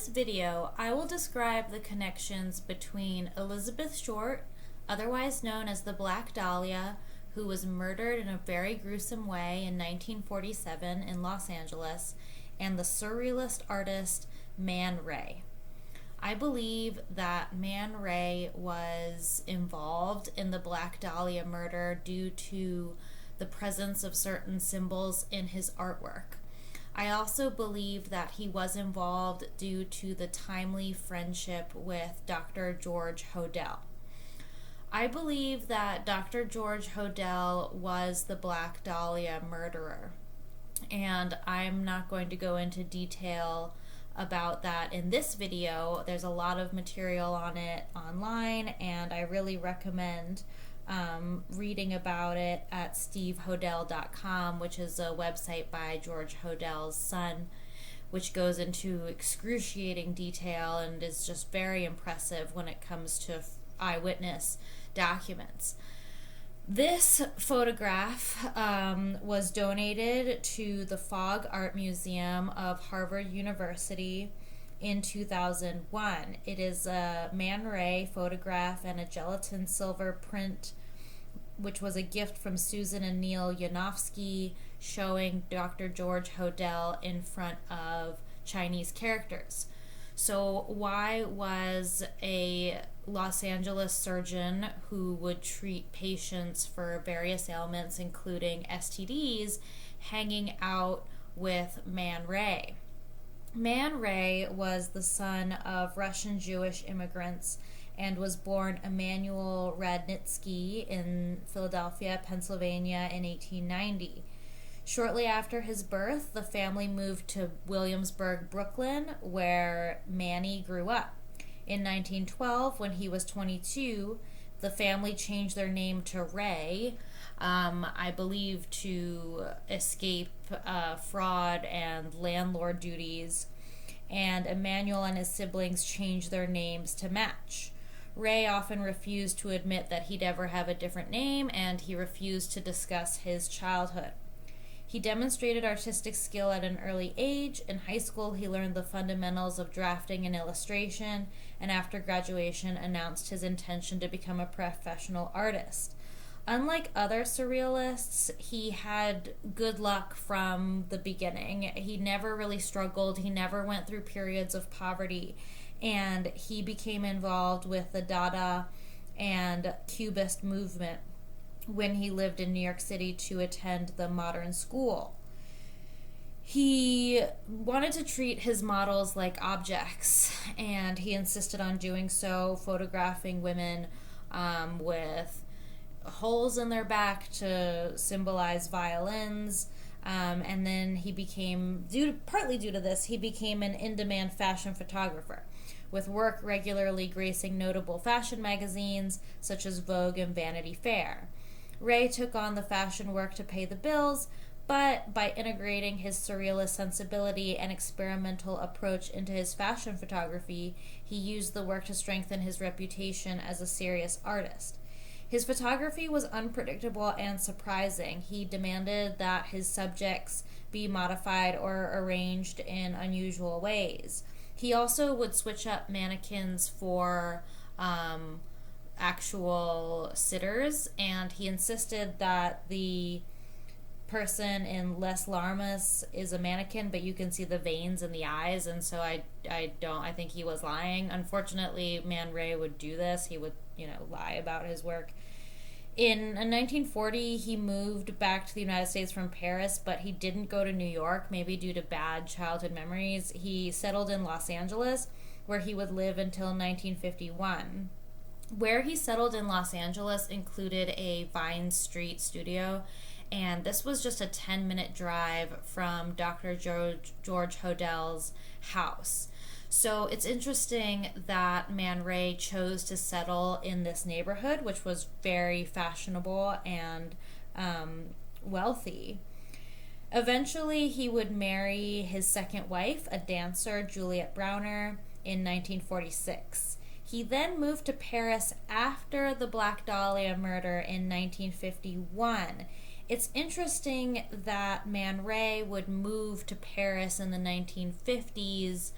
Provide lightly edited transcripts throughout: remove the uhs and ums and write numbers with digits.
this video, I will describe the connections between Elizabeth Short, otherwise known as the Black Dahlia, who was murdered in a very gruesome way in 1947 in Los Angeles, and the Surrealist artist Man Ray. I believe that Man Ray was involved in the Black Dahlia murder due to the presence of certain symbols in his artwork. I also believe that he was involved due to the timely friendship with Dr. George Hodel. I believe that Dr. George Hodel was the Black Dahlia murderer, and I'm not going to go into detail about that in this video. There's a lot of material on it online, and I really recommend reading about it at stevehodel.com, which is a website by George Hodel's son, which goes into excruciating detail and is just very impressive when it comes to eyewitness documents. This photograph was donated to the Fogg Art Museum of Harvard University in 2001. It is a Man Ray photograph and a gelatin silver print, which was a gift from Susan and Neil Yanofsky, showing Dr. George Hodel in front of Chinese characters. So why was a Los Angeles surgeon who would treat patients for various ailments, including STDs, hanging out with Man Ray? Man Ray was the son of Russian Jewish immigrants and was born Emanuel Radnitsky in Philadelphia, Pennsylvania in 1890. Shortly after his birth, the family moved to Williamsburg, Brooklyn, where Manny grew up. In 1912, when he was 22, the family changed their name to Ray, I believe to escape fraud and landlord duties, and Emmanuel and his siblings changed their names to match. Ray often refused to admit that he'd ever have a different name, and he refused to discuss his childhood. He demonstrated artistic skill at an early age. In high school, he learned the fundamentals of drafting and illustration, and after graduation announced his intention to become a professional artist. Unlike other surrealists, he had good luck from the beginning. He never really struggled. He never went through periods of poverty, and he became involved with the Dada and Cubist movement when he lived in New York City to attend the modern school. He wanted to treat his models like objects, and he insisted on doing so, photographing women with holes in their back to symbolize violins. And then he became, partly due to this, he became an in-demand fashion photographer, with work regularly gracing notable fashion magazines such as Vogue and Vanity Fair. Ray took on the fashion work to pay the bills, but by integrating his surrealist sensibility and experimental approach into his fashion photography, he used the work to strengthen his reputation as a serious artist. His photography was unpredictable and surprising. He demanded that his subjects be modified or arranged in unusual ways. He also would switch up mannequins for actual sitters, and he insisted that the person in Les Larmes is a mannequin, but you can see the veins in the eyes, and so I think he was lying. Unfortunately, Man Ray would do this. He would, lie about his work. In 1940, he moved back to the United States from Paris, but he didn't go to New York, maybe due to bad childhood memories. He settled in Los Angeles, where he would live until 1951. Where he settled in Los Angeles included a Vine Street studio, and this was just a 10-minute drive from Dr. George Hodel's house. So it's interesting that Man Ray chose to settle in this neighborhood, which was very fashionable and wealthy. Eventually, he would marry his second wife, a dancer, Juliet Browner, in 1946. He then moved to Paris after the Black Dahlia murder in 1951. It's interesting that Man Ray would move to Paris in the 1950s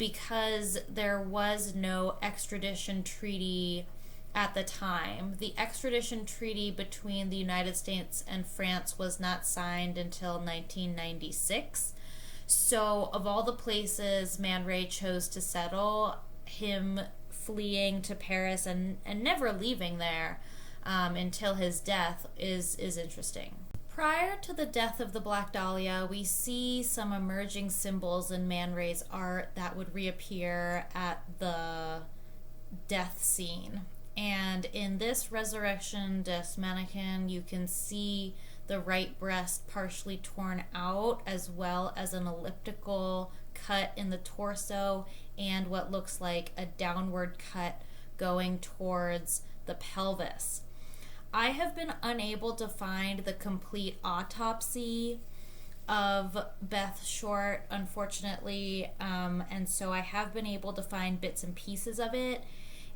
because there was no extradition treaty at the time. The extradition treaty between the United States and France was not signed until 1996. So, of all the places Man Ray chose to settle, him fleeing to Paris and never leaving there until his death is interesting. Prior to the death of the Black Dahlia, we see some emerging symbols in Man Ray's art that would reappear at the death scene. And in this Resurrection des Mannequins, you can see the right breast partially torn out, as well as an elliptical cut in the torso and what looks like a downward cut going towards the pelvis. I have been unable to find the complete autopsy of Beth Short, unfortunately, and so I have been able to find bits and pieces of it.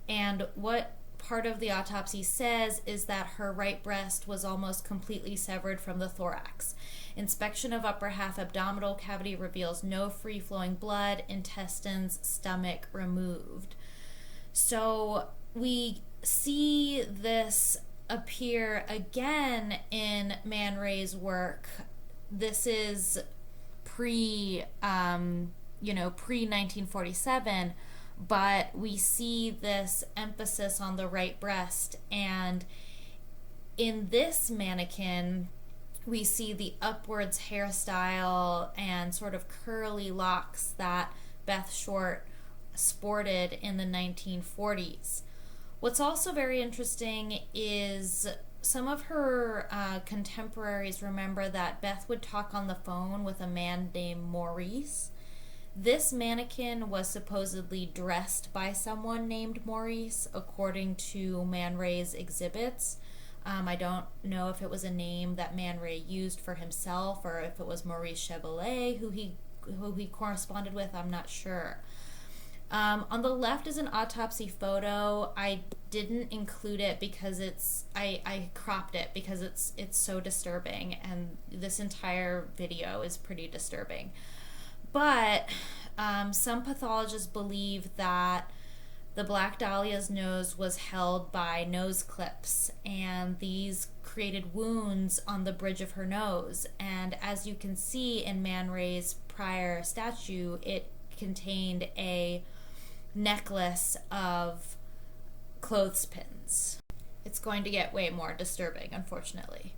And what part of the autopsy says is that her right breast was almost completely severed from the thorax. Inspection of upper half abdominal cavity reveals no free-flowing blood, intestines, stomach removed. So we see this appear again in Man Ray's work. This is pre-1947, but we see this emphasis on the right breast, and in this mannequin we see the upwards hairstyle and sort of curly locks that Beth Short sported in the 1940s. What's also very interesting is some of her contemporaries remember that Beth would talk on the phone with a man named Maurice. This mannequin was supposedly dressed by someone named Maurice, according to Man Ray's exhibits. I don't know if it was a name that Man Ray used for himself or if it was Maurice Chevalier who he corresponded with. I'm not sure. On the left is an autopsy photo. I didn't include it because I cropped it because it's so disturbing, and this entire video is pretty disturbing. But some pathologists believe that the Black Dahlia's nose was held by nose clips, and these created wounds on the bridge of her nose. And as you can see in Man Ray's prior statue, it contained a necklace of clothespins. It's going to get way more disturbing, unfortunately.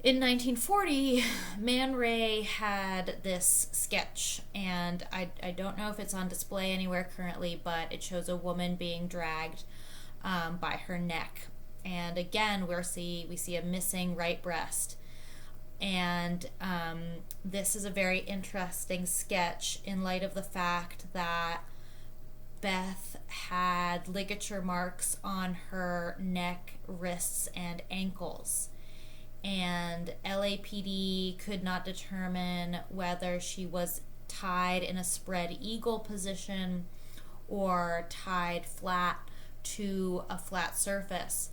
In 1940, Man Ray had this sketch, and I don't know if it's on display anywhere currently, but it shows a woman being dragged by her neck. And again, we see a missing right breast. And this is a very interesting sketch in light of the fact that Beth had ligature marks on her neck, wrists, and ankles. And LAPD could not determine whether she was tied in a spread eagle position or tied flat to a flat surface.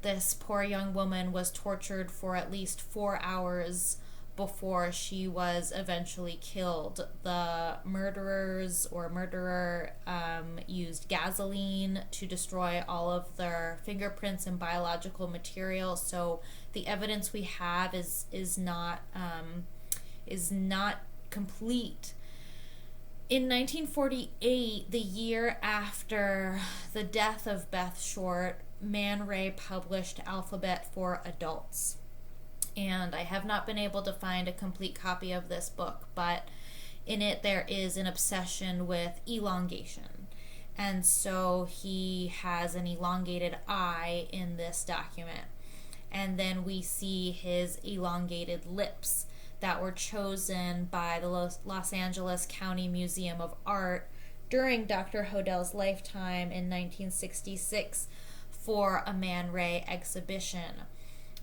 This poor young woman was tortured for at least 4 hours before she was eventually killed. The murderer used gasoline to destroy all of their fingerprints and biological material. So the evidence we have is not complete. In 1948, the year after the death of Beth Short, Man Ray published Alphabet for Adults. And I have not been able to find a complete copy of this book, but in it there is an obsession with elongation. And so he has an elongated eye in this document. And then we see his elongated lips that were chosen by the Los Angeles County Museum of Art during Dr. Hodel's lifetime in 1966 for a Man Ray exhibition.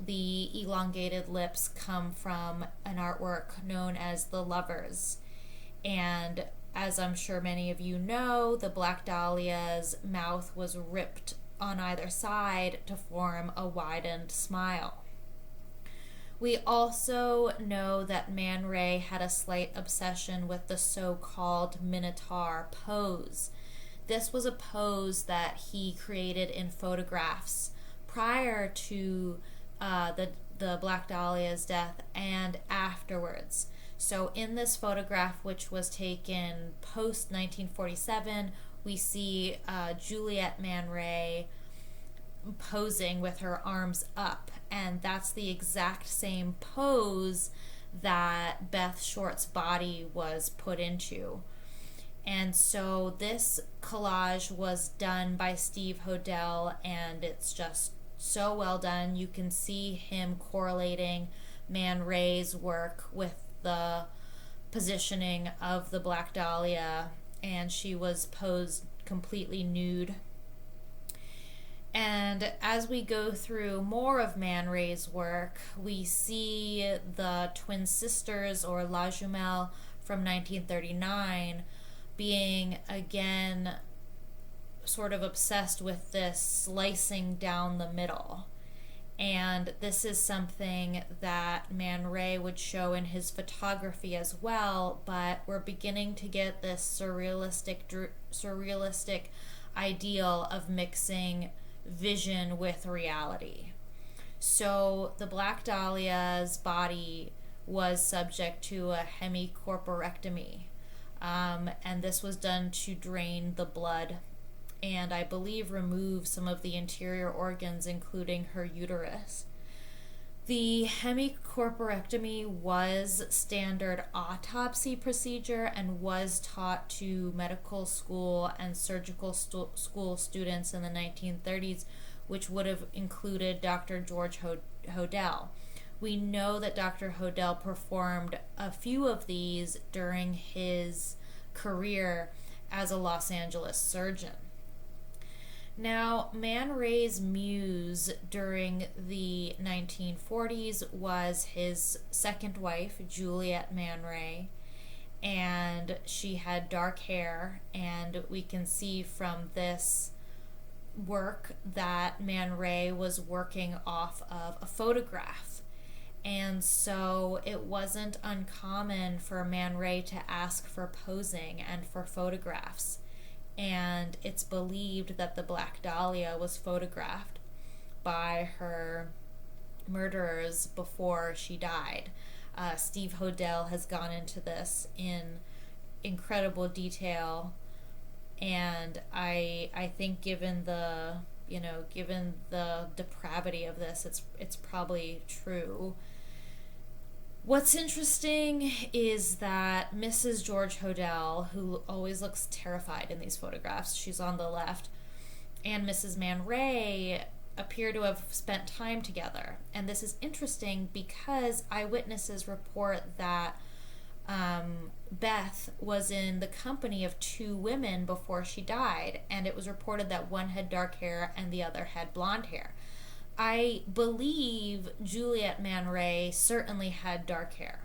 The elongated lips come from an artwork known as The Lovers. And as I'm sure many of you know, the Black Dahlia's mouth was ripped on either side to form a widened smile. We also know that Man Ray had a slight obsession with the so-called Minotaur pose. This was a pose that he created in photographs prior to the Black Dahlia's death and afterwards. So in this photograph, which was taken post 1947, we see Juliet Man Ray posing with her arms up, and that's the exact same pose that Beth Short's body was put into. And so this collage was done by Steve Hodel, and it's just so well done. You can see him correlating Man Ray's work with the positioning of the Black Dahlia, and she was posed completely nude. And as we go through more of Man Ray's work, we see the twin sisters, or La Jumelle, from 1939 being again sort of obsessed with this slicing down the middle. And this is something that Man Ray would show in his photography as well, but we're beginning to get this surrealistic ideal of mixing vision with reality. So the Black Dahlia's body was subject to a hemicorporectomy, and this was done to drain the blood and I believe remove some of the interior organs, including her uterus. The hemicorporectomy was standard autopsy procedure and was taught to medical school and surgical school students in the 1930s, which would have included Dr. George Hodel. We know that Dr. Hodel performed a few of these during his career as a Los Angeles surgeon. Now, Man Ray's muse during the 1940s was his second wife, Juliet Man Ray, and she had dark hair, and we can see from this work that Man Ray was working off of a photograph. And so it wasn't uncommon for Man Ray to ask for posing and for photographs. And it's believed that the Black Dahlia was photographed by her murderers before she died. Steve Hodel has gone into this in incredible detail, and I think given the depravity of this, it's probably true. What's interesting is that Mrs. George Hodel, who always looks terrified in these photographs, she's on the left, and Mrs. Man Ray appear to have spent time together. And this is interesting because eyewitnesses report that Beth was in the company of two women before she died, and it was reported that one had dark hair and the other had blonde hair. I believe Juliet Man Ray certainly had dark hair,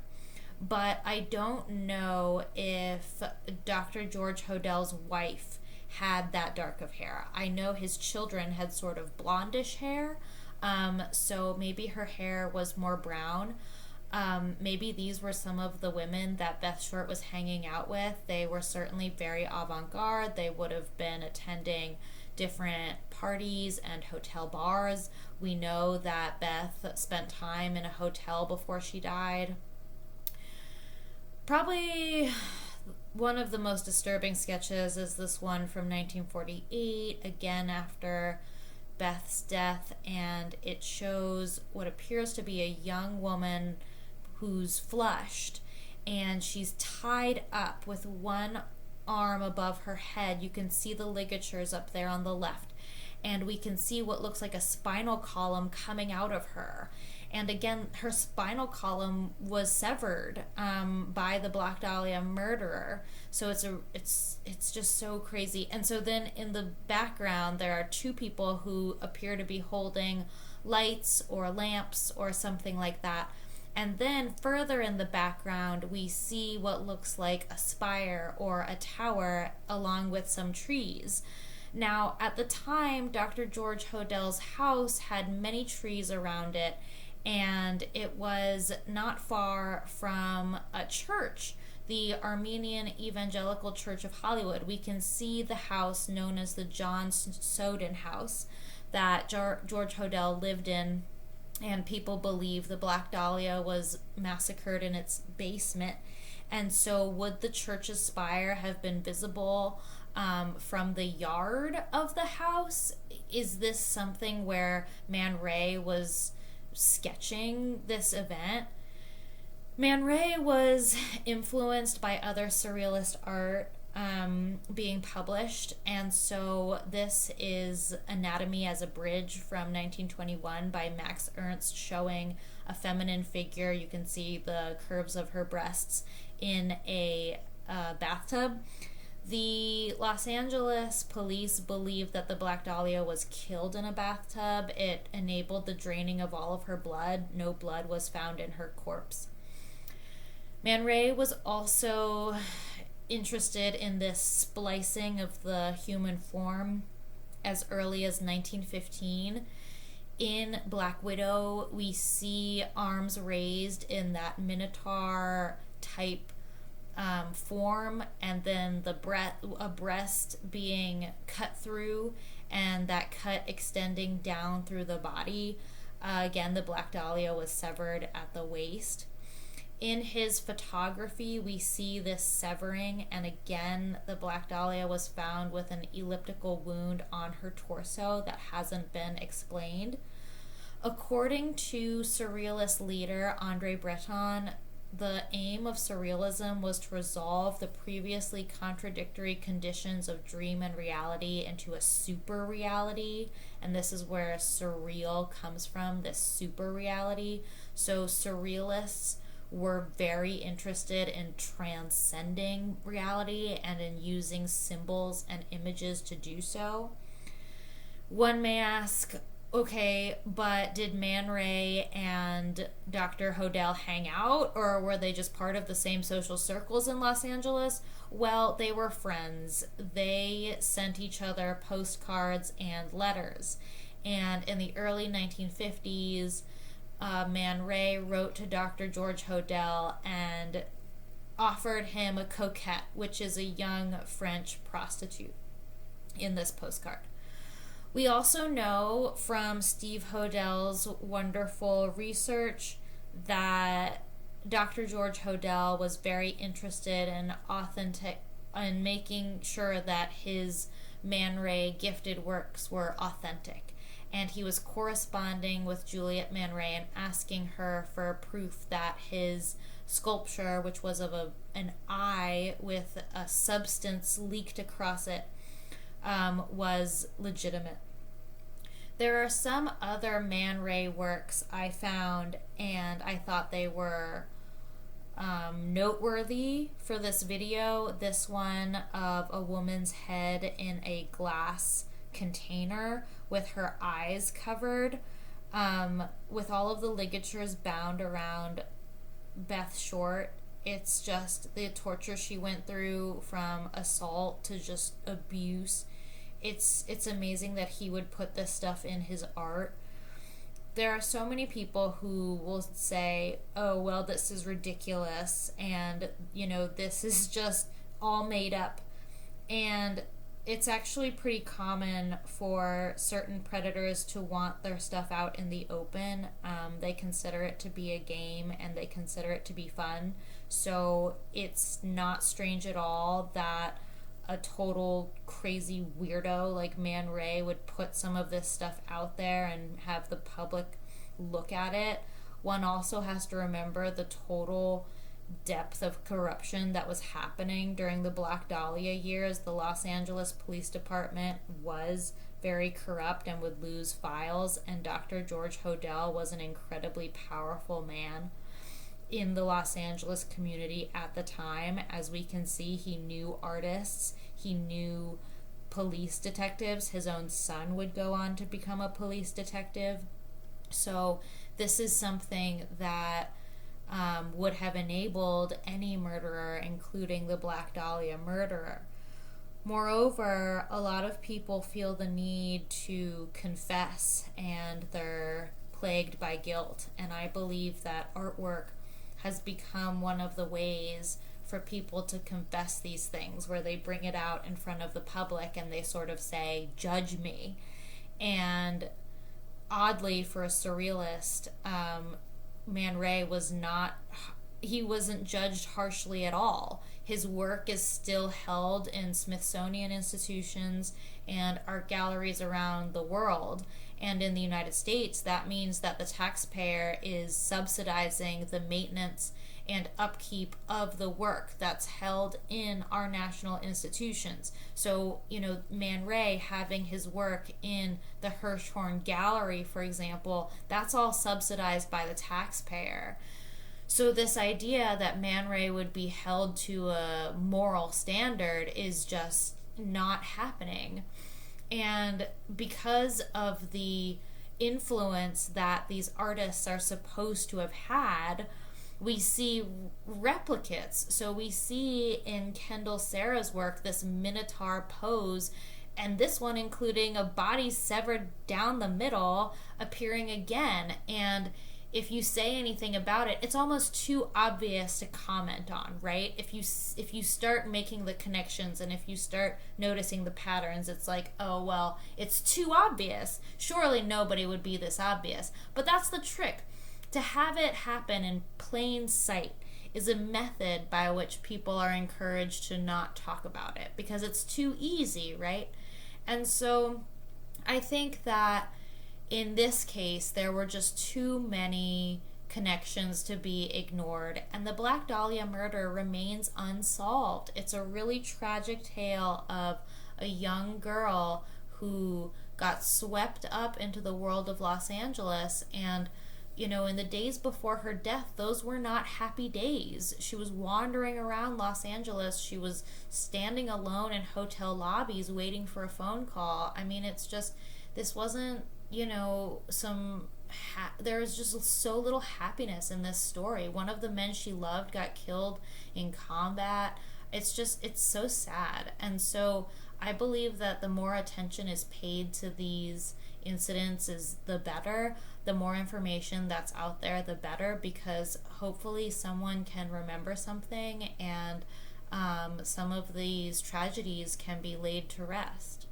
but I don't know if Dr. George Hodel's wife had that dark of hair. I know his children had sort of blondish hair, so maybe her hair was more brown. Maybe these were some of the women that Beth Short was hanging out with. They were certainly very avant-garde. They would have been attending different parties and hotel bars. We know that Beth spent time in a hotel before she died. Probably one of the most disturbing sketches is this one from 1948, again after Beth's death, and it shows what appears to be a young woman who's flushed, and she's tied up with one arm above her head. You can see the ligatures up there on the left, and we can see what looks like a spinal column coming out of her. And again, her spinal column was severed by the Black Dahlia murderer. So it's just so crazy. And so then in the background, there are two people who appear to be holding lights or lamps or something like that. And then further in the background, we see what looks like a spire or a tower along with some trees. Now, at the time, Dr. George Hodel's house had many trees around it, and it was not far from a church, the Armenian Evangelical Church of Hollywood. We can see the house known as the John Soden House that George Hodel lived in, and people believe the Black Dahlia was massacred in its basement. And so would the church's spire have been visible from the yard of the house? Is this something where Man Ray was sketching this event? Man Ray was influenced by other surrealist art being published, and so this is Anatomy as a Bridge from 1921 by Max Ernst, showing a feminine figure. You can see the curves of her breasts in a bathtub. The Los Angeles police believe that the Black Dahlia was killed in a bathtub. It enabled the draining of all of her blood. No blood was found in her corpse. Man Ray was also interested in this splicing of the human form as early as 1915. In Black Widow, we see arms raised in that Minotaur type form, and then a breast being cut through, and that cut extending down through the body. Again, the Black Dahlia was severed at the waist. In his photography, we see this severing, and again, the Black Dahlia was found with an elliptical wound on her torso that hasn't been explained. According to Surrealist leader Andre Breton, the aim of Surrealism was to resolve the previously contradictory conditions of dream and reality into a super reality, and this is where surreal comes from, this super reality. So Surrealists were very interested in transcending reality and in using symbols and images to do so. One may ask, okay, but did Man Ray and Dr. Hodel hang out, or were they just part of the same social circles in Los Angeles? Well, they were friends. They sent each other postcards and letters. And in the early 1950s, Man Ray wrote to Dr. George Hodel and offered him a coquette, which is a young French prostitute, in this postcard. We also know from Steve Hodel's wonderful research that Dr. George Hodel was very interested in making sure that his Man Ray gifted works were authentic. And he was corresponding with Juliette Man Ray and asking her for proof that his sculpture, which was of an eye with a substance leaked across it, was legitimate. There are some other Man Ray works I found, and I thought they were noteworthy for this video. This one of a woman's head in a glass container with her eyes covered, with all of the ligatures bound around Beth Short. It's just the torture she went through, from assault to just abuse. It's amazing that he would put this stuff in his art. There are so many people who will say, oh, well, this is ridiculous, and, this is just all made up. And it's actually pretty common for certain predators to want their stuff out in the open. They consider it to be a game, and they consider it to be fun. So it's not strange at all that a total crazy weirdo like Man Ray would put some of this stuff out there and have the public look at it. One also has to remember the total depth of corruption that was happening during the Black Dahlia years. The Los Angeles Police Department was very corrupt and would lose files, and Dr. George Hodel was an incredibly powerful man in the Los Angeles community at the time. As we can see, he knew artists, he knew police detectives. His own son would go on to become a police detective. So this is something that would have enabled any murderer, including the Black Dahlia murderer. Moreover, a lot of people feel the need to confess, and their plagued by guilt. And I believe that artwork has become one of the ways for people to confess these things, where they bring it out in front of the public and they sort of say, judge me. And oddly, for a surrealist, Man Ray wasn't judged harshly at all. His work is still held in Smithsonian institutions and art galleries around the world. And in the United States, that means that the taxpayer is subsidizing the maintenance and upkeep of the work that's held in our national institutions. So, Man Ray having his work in the Hirshhorn Gallery, for example, that's all subsidized by the taxpayer. So this idea that Man Ray would be held to a moral standard is just not happening. And because of the influence that these artists are supposed to have had, we see replicates. So we see in Kendall Sarah's work this minotaur pose, and this one including a body severed down the middle appearing again. And if you say anything about it, it's almost too obvious to comment on, right? If you start making the connections and if you start noticing the patterns, it's like, oh, well, it's too obvious. Surely nobody would be this obvious. But that's the trick. To have it happen in plain sight is a method by which people are encouraged to not talk about it because it's too easy, right? And so I think that in this case, there were just too many connections to be ignored, and the Black Dahlia murder remains unsolved. It's a really tragic tale of a young girl who got swept up into the world of Los Angeles, and in the days before her death, those were not happy days. She was wandering around Los Angeles. She was standing alone in hotel lobbies waiting for a phone call. I mean, it's just, this wasn't, there was just so little happiness in this story. One of the men she loved got killed in combat. It's so sad. And so I believe that the more attention is paid to these incidents is the better. The more information that's out there, the better, because hopefully someone can remember something and some of these tragedies can be laid to rest.